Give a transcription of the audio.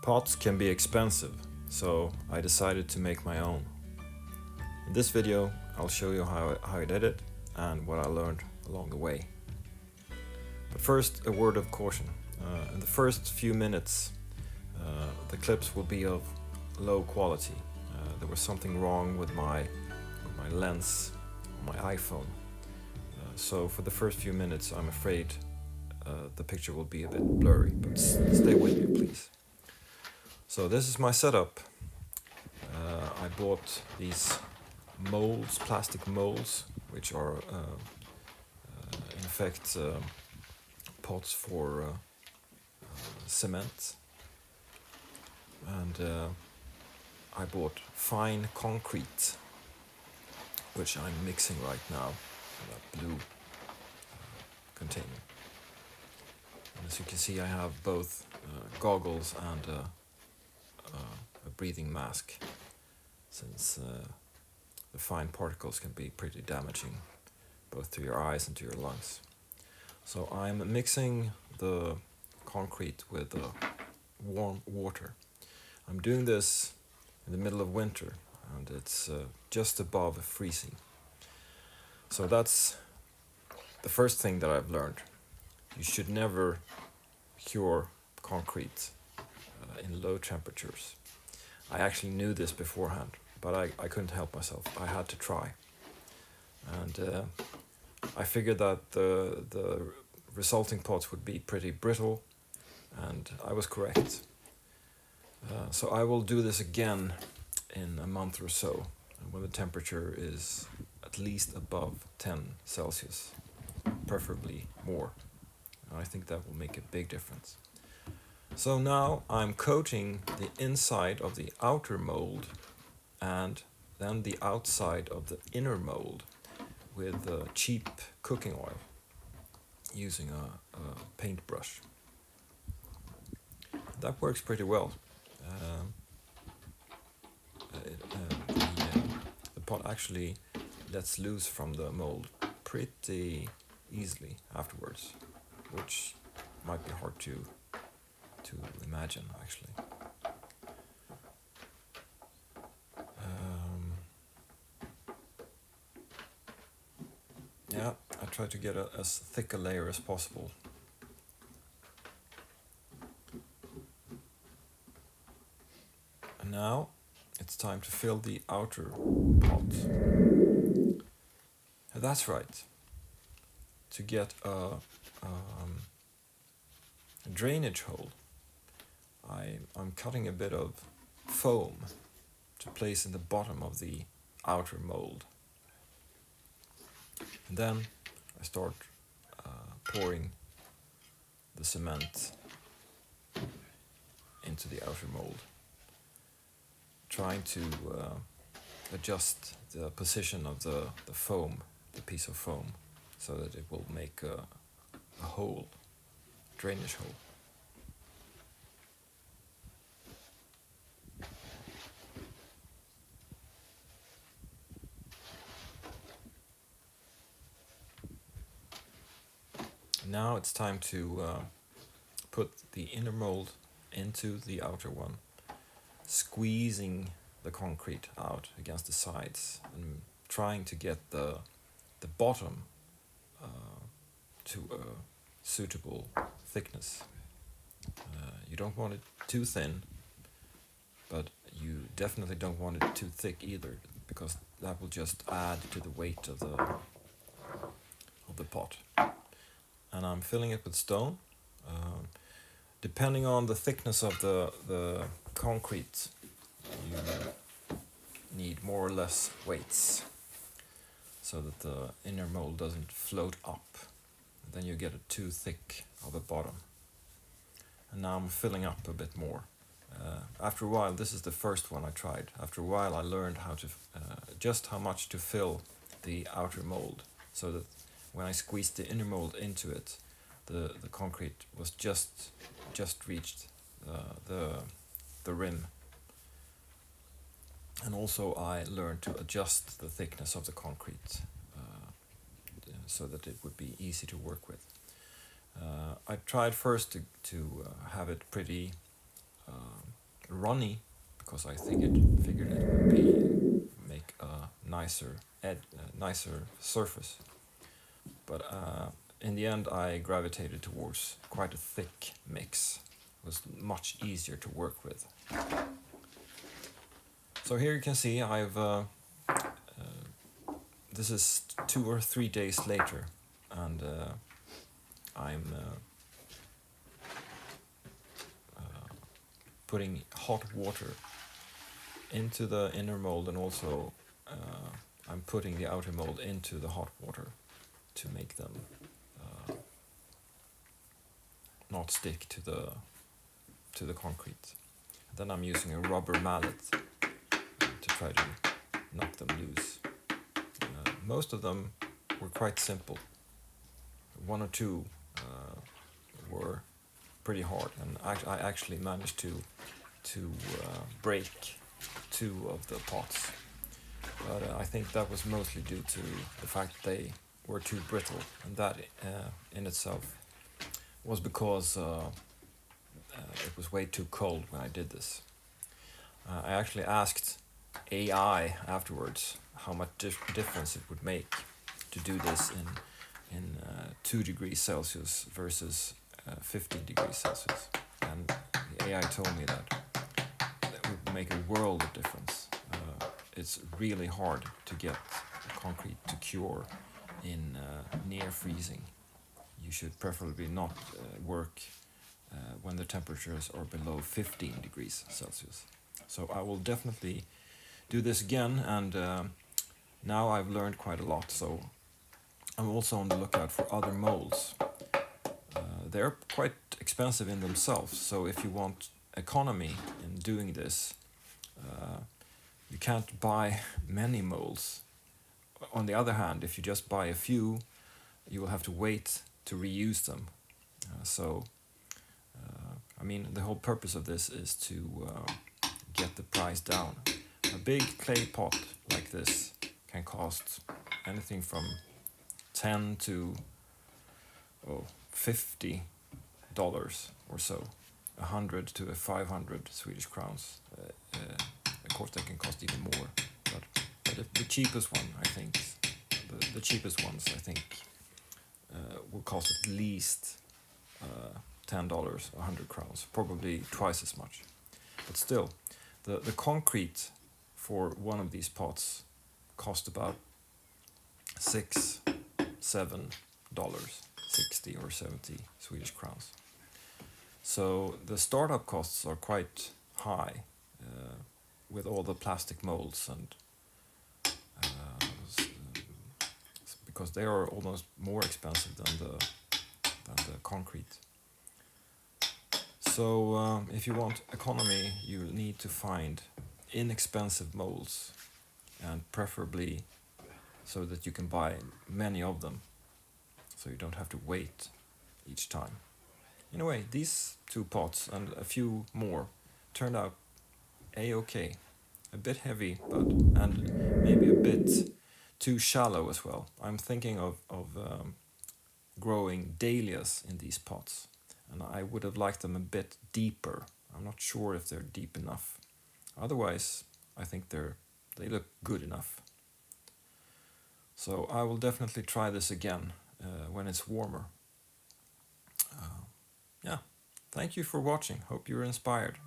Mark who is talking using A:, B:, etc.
A: Pots can be expensive, so I decided to make my own. In this video, I'll show you how I did it and what I learned along the way. But first, a word of caution. In the first few minutes, the clips will be of low quality. There was something wrong with my lens on my iPhone. So for the first few minutes, I'm afraid the picture will be a bit blurry, but stay with me, please. So this is my setup. I bought these molds, plastic molds, which are in effect pots for cement. And I bought fine concrete, which I'm mixing right now in that blue container. And as you can see, I have both goggles and a breathing mask, since the fine particles can be pretty damaging both to your eyes and to your lungs. So I'm mixing the concrete with warm water. I'm doing this in the middle of winter, and it's just above freezing. So that's the first thing that I've learned. You should never cure concrete in low temperatures. I actually knew this beforehand, but I couldn't help myself. I had to try. And I figured that the resulting pots would be pretty brittle, and I was correct. So I will do this again in a month or so, when the temperature is at least above 10 Celsius, preferably more. I think that will make a big difference. So now I'm coating the inside of the outer mold and then the outside of the inner mold with cheap cooking oil using a paintbrush. That works pretty well. The pot actually lets loose from the mold pretty easily afterwards, which might be hard to imagine, actually. Yeah, I try to get as thick a layer as possible. And now it's time to fill the outer pot. That's right. To get a drainage hole, I'm cutting a bit of foam to place in the bottom of the outer mold. And then I start pouring the cement into the outer mold, trying to adjust the position of the foam, the piece of foam, so that it will make a hole, drainage hole. Now it's time to put the inner mold into the outer one, squeezing the concrete out against the sides and trying to get the bottom to a suitable thickness. You don't want it too thin, but you definitely don't want it too thick either, because that will just add to the weight of the pot. And I'm filling it with stone. Depending on the thickness of the concrete, you need more or less weights, so that the inner mold doesn't float up. Then you get it too thick of a bottom. And now I'm filling up a bit more. After a while, this is the first one I tried. After a while, I learned how to just how much to fill the outer mold, so that when I squeezed the inner mold into it, the concrete was just reached the rim. And also I learned to adjust the thickness of the concrete so that it would be easy to work with. I tried first to have it pretty runny because I figured it would make a nicer surface. But in the end, I gravitated towards quite a thick mix. It was much easier to work with. So here you can see this is 2 or 3 days later, and I'm putting hot water into the inner mold, and also I'm putting the outer mold into the hot water to make them not stick to the concrete. Then I'm using a rubber mallet to try to knock them loose. Most of them were quite simple. 1 or 2 were pretty hard, and I actually managed to break 2 of the pots. But I think that was mostly due to the fact that they were too brittle, and that in itself was because it was way too cold when I did this. I actually asked AI afterwards how much difference it would make to do this in 2 degrees Celsius versus 15 degrees Celsius, and the AI told me that it would make a world of difference. It's really hard to get concrete to cure in near freezing. You should preferably not work when the temperatures are below 15 degrees Celsius. So I will definitely do this again, and now I've learned quite a lot, so I'm also on the lookout for other molds. They're quite expensive in themselves, so if you want economy in doing this, you can't buy many molds. On the other hand, if you just buy a few, you will have to wait to reuse them. I mean, the whole purpose of this is to get the price down. A big clay pot like this can cost anything from 10 to $50 or so, 100 to 500 Swedish crowns. Of course, they can cost even more, but the cheapest one, I think, the cheapest ones, I think, will cost at least $10, 100 crowns, probably twice as much. But still, the concrete for one of these pots cost about $6, $7, 60 or 70 Swedish crowns. So the startup costs are quite high with all the plastic molds, and because they are almost more expensive than the concrete. So if you want economy, you need to find inexpensive molds, and preferably so that you can buy many of them, so you don't have to wait each time. Anyway, these 2 pots and a few more turned out a-okay. A bit heavy, and maybe a bit too shallow as well. I'm thinking of growing dahlias in these pots, and I would have liked them a bit deeper. I'm not sure if they're deep enough. Otherwise, I think they look good enough. So I will definitely try this again when it's warmer. Yeah, thank you for watching. Hope you're inspired.